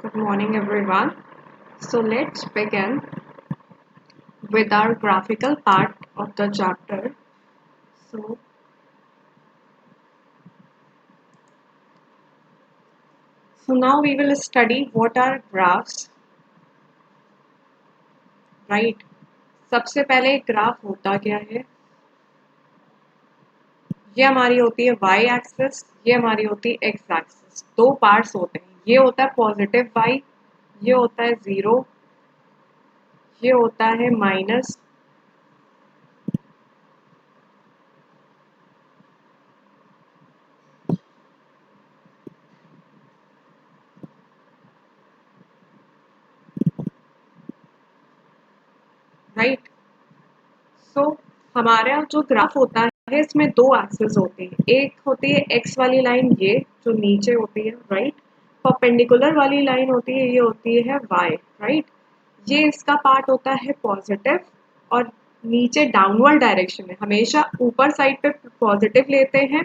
Good morning, everyone. So let's begin with our graphical part of the chapter. So, so now we will study what are graphs, right? सबसे पहले graph होता क्या है? ये हमारी होती है y एक्सिस, ये हमारी होती है x एक्सिस। दो पार्ट्स होते हैं। ये होता है पॉजिटिव y, ये होता है 0, ये होता है माइनस, राइट? सो हमारा जो ग्राफ होता है इसमें दो एक्सिस होती है। एक होती है एक्स वाली लाइन, ये जो नीचे होती है, राइट? परपेंडिकुलर वाली लाइन होती है, ये होती है वाई, राइट? ये इसका पार्ट होता है पॉजिटिव और नीचे डाउनवर्ड डायरेक्शन में हमेशा ऊपर साइड पे पॉजिटिव लेते हैं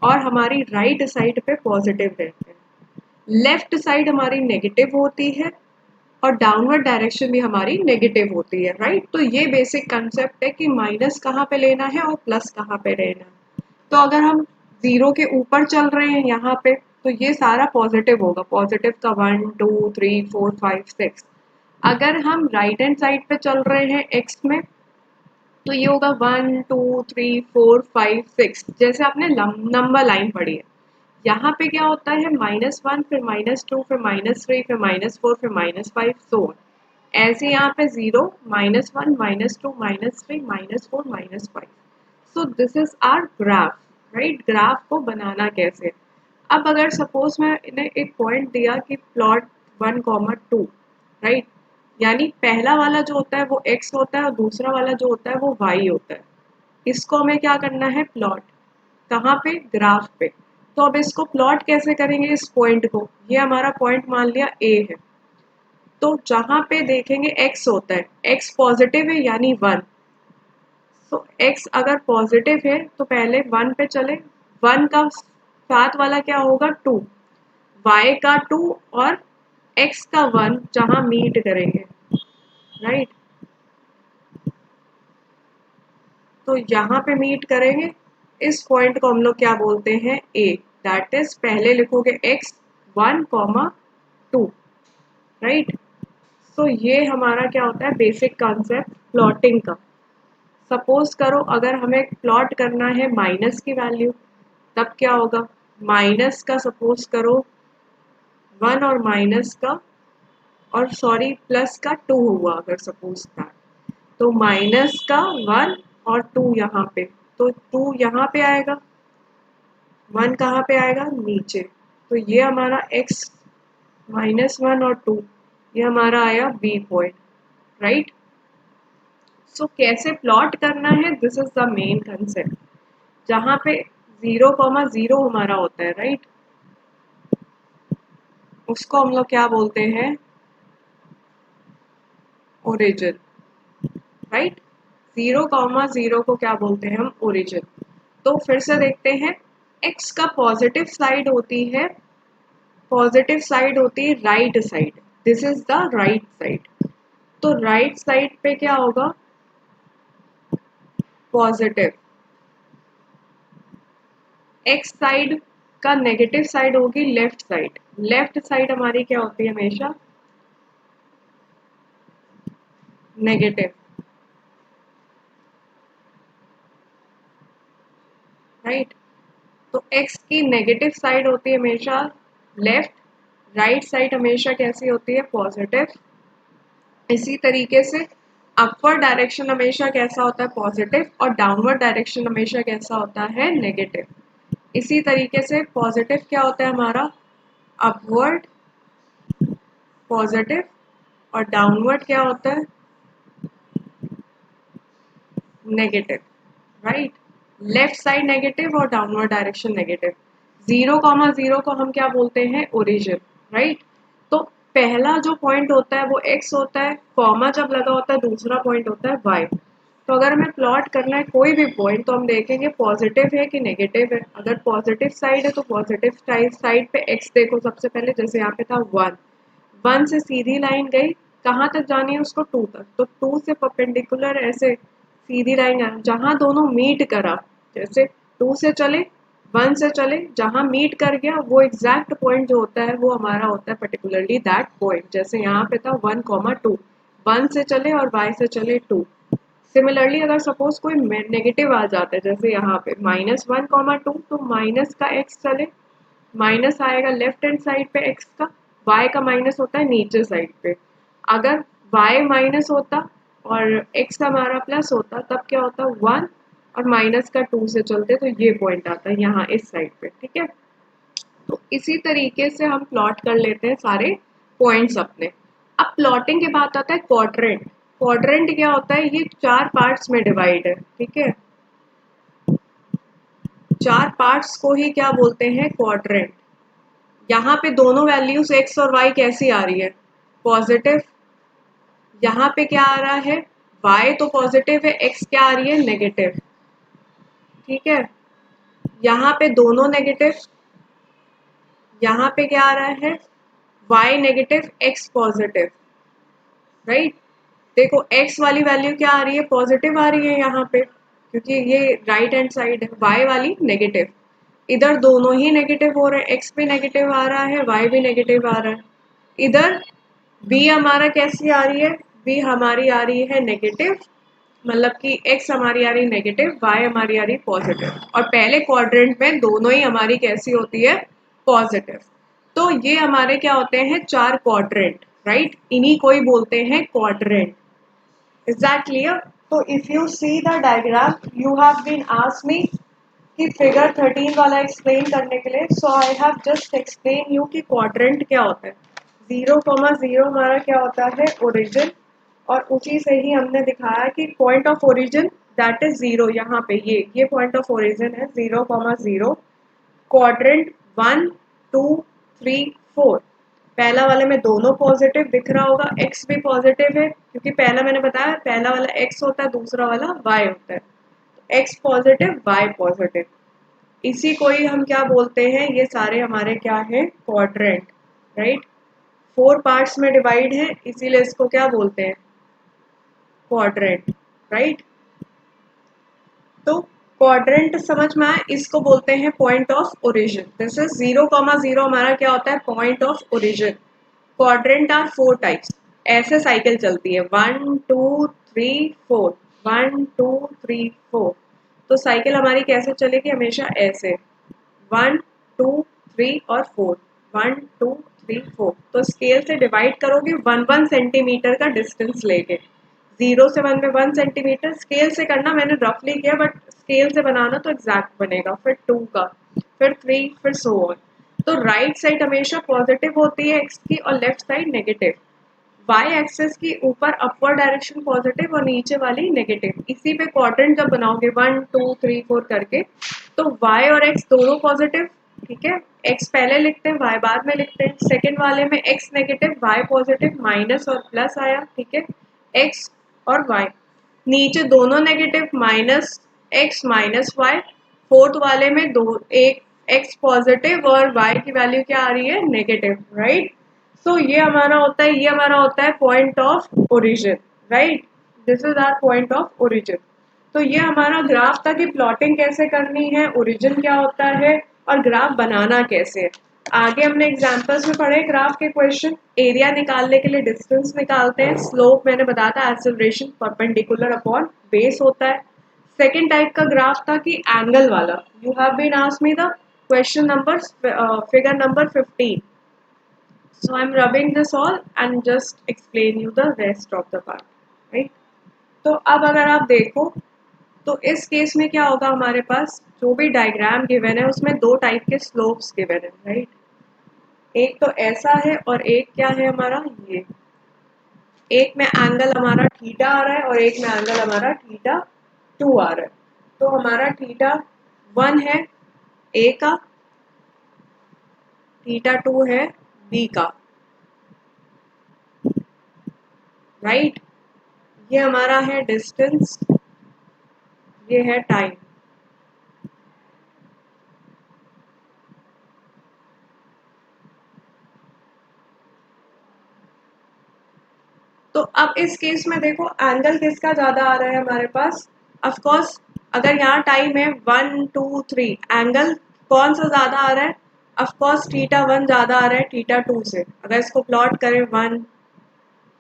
और हमारी राइट साइड पे पॉजिटिव रहते हैं। लेफ्ट साइड हमारी नेगेटिव होती है और डाउनवर्ड डायरेक्शन भी हमारी नेगेटिव होती है, राइट? तो ये बेसिक कंसेप्ट है कि माइनस कहाँ पे लेना है और प्लस कहाँ पे लेना है। तो अगर हम जीरो के ऊपर चल रहे हैं यहाँ पे, तो ये सारा पॉजिटिव होगा। पॉजिटिव का 1 2 3 4 5 6। अगर हम राइट हैंड साइड पे चल रहे हैं एक्स में, तो ये होगा 1 2 3 4 5 6। जैसे आपने नंबर लाइन पढ़ी है, यहाँ पे क्या होता है? -1, फिर -2, फिर -3, फिर -4, फिर -5, सो ऑन। ऐसे यहाँ पे 0 -1 -2 -3 -4 -5। So this is our graph, right? Graph को बनाना कैसे? अब अगर सपोज मैं इन्हें एक पॉइंट दिया कि प्लॉट 1, 2, राइट? यानी पहला वाला जो होता है वो x होता है और दूसरा वाला जो होता है वो y होता है। इसको हमें क्या करना है? प्लॉट। कहाँ पे? ग्राफ पे। तो अब इसको प्लॉट कैसे करेंगे इस पॉइंट को? ये हमारा पॉइंट मान लिया A है। तो जहाँ पे देखेंगे x होता है, x पॉजिटिव है यानी 1। तो x अगर पॉजिटिव है तो पहले 1 पे चले। 1 का साथ वाला क्या होगा? 2। y का 2 और x का 1 जहाँ मीट करेंगे, राइट? तो यहाँ पे मीट करेंगे। इस पॉइंट को हम लोग क्या बोलते हैं? A। दैट इज पहले लिखोगे x 1, 2, राइट? तो ये हमारा क्या होता है? बेसिक कॉन्सेप्ट प्लॉटिंग का। सपोज करो अगर हमें प्लॉट करना है माइनस की वैल्यू, तब क्या होगा? माइनस का सपोज करो 1 और माइनस का, और सॉरी प्लस का 2 हुआ अगर सपोज दैट, तो माइनस का 1 और 2 यहाँ पे, तो 2 यहाँ पे आएगा, 1 कहाँ पे आएगा? नीचे। तो ये हमारा x -1 और 2, ये हमारा आया बी पॉइंट, राइट? सो कैसे प्लॉट करना है? This is the main concept. जहाँ पे 0, 0 हमारा होता है, राइट? उसको हम लोग क्या बोलते हैं? Origin, right? 0, 0 को क्या बोलते हैं हम? ओरिजिन। तो फिर से देखते हैं, x का पॉजिटिव साइड होती है, पॉजिटिव साइड होती है right side. This is the right side. तो राइट साइड पे क्या होगा? पॉजिटिव। एक्स साइड का नेगेटिव साइड होगी लेफ्ट साइड। लेफ्ट साइड हमारी क्या होती है? हमेशा नेगेटिव, राइट? तो x की नेगेटिव साइड होती है हमेशा लेफ्ट, राइट साइड हमेशा कैसी होती है? पॉजिटिव। इसी तरीके से अपवर्ड डायरेक्शन हमेशा कैसा होता है? पॉजिटिव। और डाउनवर्ड डायरेक्शन हमेशा कैसा होता है? नेगेटिव। इसी तरीके से पॉजिटिव क्या होता है हमारा? अपवर्ड पॉजिटिव, और डाउनवर्ड क्या होता है? Negative, right? Left side negative और डाउनवर्ड डायरेक्शन नेगेटिव। 0, 0 को हम क्या बोलते हैं? Origin, right? तो पहला जो पॉइंट होता है वो x होता है, कॉमा जब लगा होता है दूसरा पॉइंट होता है y। तो अगर हमें प्लॉट करना है कोई भी पॉइंट, तो हम देखेंगे पॉजिटिव है कि नेगेटिव है। अगर पॉजिटिव साइड है तो पॉजिटिव साइड पे x देखो सबसे पहले, जैसे यहाँ पे था 1। 1 से सीधी लाइन गई, कहाँ तक जानी है उसको? 2 तक, तो 2 से परपेंडिकुलर ऐसे सीधी लाइन जहाँ दोनों मीट करा, जैसे 2 से चले 1 से चले, जहाँ मीट कर गया वो एग्जैक्ट पॉइंट जो होता है वो हमारा होता है पर्टिकुलरली दैट पॉइंट। जैसे यहाँ पे था 1,2, 1 से चले और y से चले 2। सिमिलरली अगर सपोज कोई नेगेटिव आ जाता है, जैसे यहाँ पे -1,2, तो माइनस का x चले, माइनस आएगा लेफ्ट हैंड साइड पे x का, y का माइनस होता है नीचे साइड पे। अगर y माइनस होता और x हमारा प्लस होता तब क्या होता? 1 और माइनस का 2 से चलते तो ये पॉइंट आता है यहाँ इस साइड पे, ठीक है। तो इसी तरीके से हम प्लॉट कर लेते हैं सारे पॉइंट्स अपने। अब प्लॉटिंग के बाद आता है क्वाड्रेंट। क्वाड्रेंट क्या होता है? ये 4 पार्ट्स में डिवाइड है, ठीक है। 4 पार्ट्स को ही क्या बोलते हैं? क्वाड्रेंट। यहाँ पे दोनों वैल्यूज x और y कैसी आ रही है? पॉजिटिव। यहाँ पे क्या आ रहा है? y तो पॉजिटिव है, x क्या आ रही है? नेगेटिव, ठीक है। यहाँ पे दोनों नेगेटिव, यहाँ पे क्या आ रहा है? y negative, x positive, right. देखो x वाली वैल्यू क्या आ रही है? पॉजिटिव आ रही है यहाँ पे, क्योंकि ये राइट हैंड साइड है। y वाली नेगेटिव, इधर दोनों ही नेगेटिव हो रहे हैं, x भी नेगेटिव आ रहा है, y भी नेगेटिव आ रहा है। इधर b हमारा कैसी आ रही है? b हमारी आ रही है नेगेटिव, मतलब कि x हमारी आ रही है नेगेटिव, y हमारी आ रही है पॉजिटिव, और पहले क्वाड्रेंट में दोनों ही हमारी कैसी होती है? पॉजिटिव। तो ये हमारे क्या होते हैं? 4 क्वाड्रेंट, राइट। इन्हीं को ही बोलते हैं क्वाड्रेंट। Is that clear? तो if you see the diagram, you have been asked me कि फिगर 13 वाला एक्सप्लेन करने के लिए, so I have just explain you कि क्वाड्रेंट क्या होता है। 0,0 हमारा क्या होता है? ओरिजिन, और उसी से ही हमने दिखाया कि point of origin that is 0। यहाँ पे ये पॉइंट ऑफ ओरिजिन है 0,0। क्वाड्रेंट 1, 2, 3, 4, पहला वाले में दोनों पॉजिटिव दिख रहा होगा, x भी पॉजिटिव है क्योंकि पहला मैंने बताया पहला वाला x होता है, दूसरा वाला y होता है। x पॉजिटिव, y पॉजिटिव, इसी को ही हम क्या बोलते हैं? ये सारे हमारे क्या है? Quadrant, right. 4 पार्ट्स में डिवाइड है, इसीलिए इसको क्या बोलते हैं? Quadrant, right. तो क्वाड्रेंट समझ में आए, इसको बोलते हैं point of origin. This is 0,0 हमारा क्या होता है? Point of origin. Quadrant are 4 types. ऐसे साइकिल चलती है 1, 2, 3, 4, 1, 2, 3, 4। तो साइकिल हमारी कैसे चलेगी? हमेशा ऐसे 1, 2, 3 और 4, 1, 2, 3, 4। तो स्केल से डिवाइड करोगे 1 सेंटीमीटर का डिस्टेंस लेके। 0 से 1 में 1 सेंटीमीटर, स्केल से करना मैंने रफली किया, बट स्केल से बनाना तो एग्जैक्ट बनेगा। फिर 2 का, फिर 3, फिर सो ऑन। तो राइट साइड हमेशा पॉजिटिव होती है x की और left side negative. y axis की ऊपर अपवर्ड डायरेक्शन पॉजिटिव और नीचे वाली नेगेटिव। इसी पे क्वाड्रेंट जब बनाओगे 1, 2, 3, 4 करके, तो y और x दोनों पॉजिटिव, ठीक है। x पहले लिखते हैं, y बाद में लिखते हैं। सेकंड वाले में x negative, y positive, minus और प्लस आया, ठीक है। x और y नीचे दोनों negative, minus x minus y। Fourth वाले में दो एक x पॉजिटिव और y की वैल्यू क्या आ रही है? Negative, right. सो ये हमारा होता है, ये हमारा होता है point of origin, right. This is our point of origin. तो ये हमारा ग्राफ था कि प्लॉटिंग कैसे करनी है, ओरिजिन क्या होता है और ग्राफ बनाना कैसे है। आगे हमने एग्जांपल्स में पढ़े ग्राफ के क्वेश्चन। एरिया निकालने के लिए डिस्टेंस निकालते हैं, स्लोप मैंने बताया था एक्सेलरेशन परपेंडिकुलर अपॉन बेस होता है। सेकेंड टाइप का ग्राफ था कि एंगल वाला। You have been asked me the question number figure number 15। So I'm rubbing this all and just explain you the rest of the part, right? तो अब अगर आप देखो तो इस केस में क्या होगा? हमारे पास जो भी डायग्राम गिवन है उसमें 2 टाइप के स्लोप्स गिवन है, राइट। एक तो ऐसा है और एक क्या है हमारा? ये एक में एंगल हमारा थीटा आ रहा है और एक में एंगल हमारा थीटा 2 आ रहा है। तो हमारा थीटा 1 है ए का, थीटा 2 है बी का, राइट। ये हमारा है डिस्टेंस, ये है टाइम। तो अब इस केस में देखो एंगल किसका ज़्यादा आ रहा है हमारे पास। ऑफ कोर्स अगर यहाँ टाइम है 1 2 3, एंगल कौन सा ज़्यादा आ रहा है? ऑफ कोर्स θ1 ज़्यादा आ रहा है θ2 से। अगर इसको प्लॉट करें 1,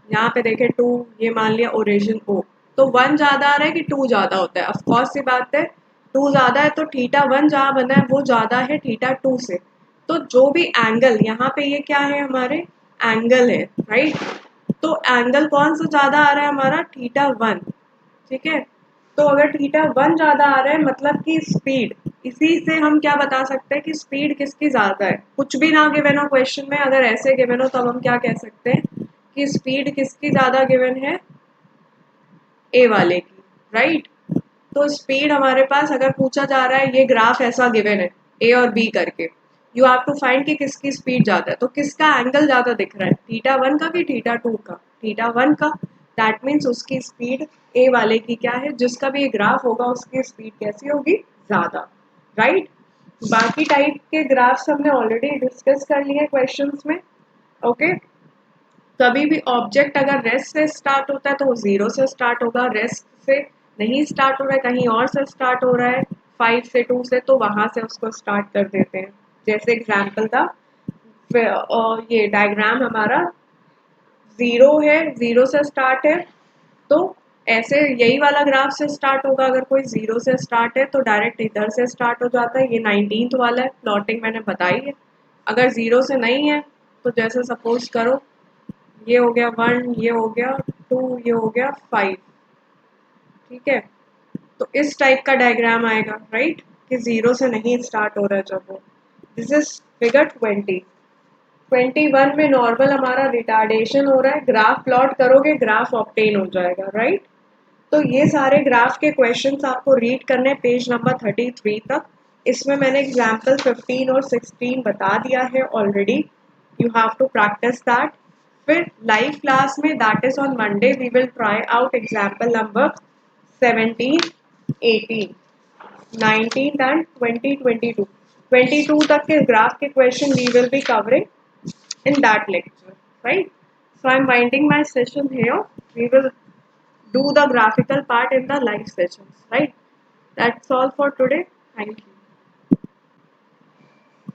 यहाँ पे देखें 2, ये मान लिया ओरिजिन O, तो 1 ज़्यादा आ रहा है कि 2 ज़्यादा होता है? ऑफ कोर्स सी बात है 2 ज़्यादा है, तो θ1 जहाँ बना है वो ज़्यादा है θ2 से। तो जो भी एंगल यहाँ पे ये क्या है हमारे एंगल है, राइट। तो एंगल कौन सा ज़्यादा आ रहा है हमारा? θ1, ठीक है। तो अगर θ1 ज़्यादा आ रहा है मतलब कि स्पीड, इसी से हम क्या बता सकते हैं कि स्पीड किसकी ज़्यादा है। कुछ भी ना गिवन हो क्वेश्चन में, अगर ऐसे गिवन हो तब हम क्या कह सकते हैं कि स्पीड किसकी ज़्यादा गिवन है? ए वाले की, राइट। तो स्पीड हमारे पास अगर पूछा जा रहा है, ये ग्राफ ऐसा गिवन है ए और बी करके, यू हैव टू फाइंड कि किसकी स्पीड ज़्यादा है। तो किसका एंगल ज़्यादा दिख रहा है, θ1 का कि θ2 का? θ1 का। दैट मीन्स उसकी स्पीड ए वाले की क्या है, जिसका भी ये ग्राफ होगा उसकी स्पीड कैसी होगी? ज़्यादा, राइट। बाकी टाइप के ग्राफ्स हमने ऑलरेडी डिस्कस कर लिए क्वेश्चंस में, ओके। कभी भी ऑब्जेक्ट अगर रेस्ट से स्टार्ट होता है तो वो 0 से स्टार्ट होगा, रेस्ट से नहीं स्टार्ट हो रहा है, कहीं और से स्टार्ट हो रहा है 5 से 2 से, तो वहाँ से उसको स्टार्ट कर देते हैं। जैसे एग्जाम्पल था, ये डायग्राम हमारा 0 है, 0 से स्टार्ट है, तो ऐसे यही वाला ग्राफ से स्टार्ट होगा। अगर कोई 0 से स्टार्ट है तो डायरेक्ट इधर से स्टार्ट हो जाता है। ये 19th वाला है, प्लॉटिंग मैंने बताई है। अगर 0 से नहीं है तो जैसे सपोज करो ये हो गया 1, ये हो गया 2, ये हो गया 5, ठीक है। तो इस टाइप का डायग्राम आएगा, राइट, कि 0 से नहीं स्टार्ट हो रहा है जब वो। This is figure 20। 21 में नॉर्मल हमारा रिटार्डेशन हो रहा है, ग्राफ प्लॉट करोगे ग्राफ ऑब्टेन हो जाएगा, राइट। तो ये सारे ग्राफ के क्वेश्चंस आपको रीड करने पेज नंबर 33 तक। इसमें मैंने एग्जाम्पल 15 और 16 बता दिया है already, you have to practice that. फिर लाइव क्लास में, that is on Monday, we will try out example number 17, 18, 19 and 20, 22। 22 तक के ग्राफ के question we will be covering in that lecture, right? So I'm winding my session here. We will do the graphical part in the live sessions, right? That's all for today. Thank you.